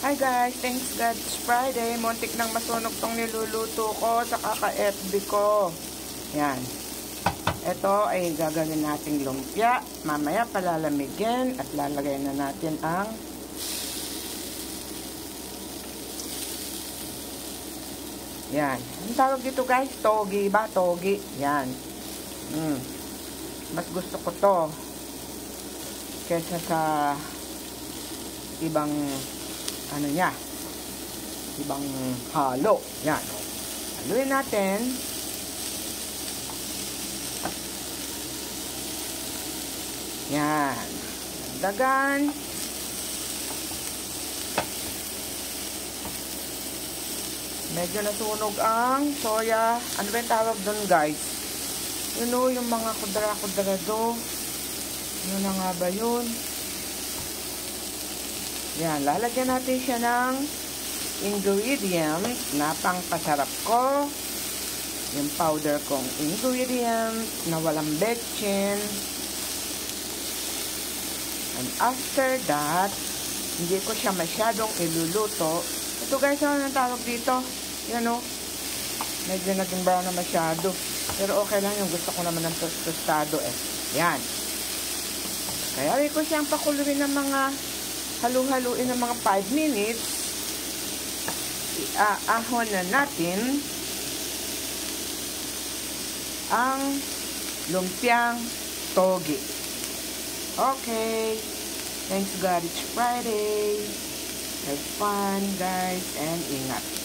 Hi guys, thanks God it's Friday. Muntik nang masunog tong niluluto ko sa kaka-FB ko. Yan. Ito ay gagawin nating lumpia. Mamaya palalamigin at lalagay na natin ang yan. Ang tawag dito guys, togi ba? Togi. Yan. Mas gusto ko to kesa sa ibang ano niya, ibang halo. Yan. Haluin natin. Yan. Dagan. Medyo nasunog ang soya. Ano ba yung tawag doon guys? You know, yung mga kudra-kudrado. Ano na nga ba yun? Yan, lalagyan natin siya ng ingredient na pangpasarap ko. Yung powder kong ingredient na walang betchin. And after that, hindi ko siya masyadong iluluto. Ito guys, ano ang tawag dito? Yan o. Medyo naging brown na masyado. Pero okay lang yung gusto ko naman ng tostado eh. Yan. Kaya ko siyang pakuluin ng mga halu-haluin ng mga 5 minutes. Iahon na natin ang lumpiang togi. Okay. Thanks God, it's Friday. Have fun guys and ingat.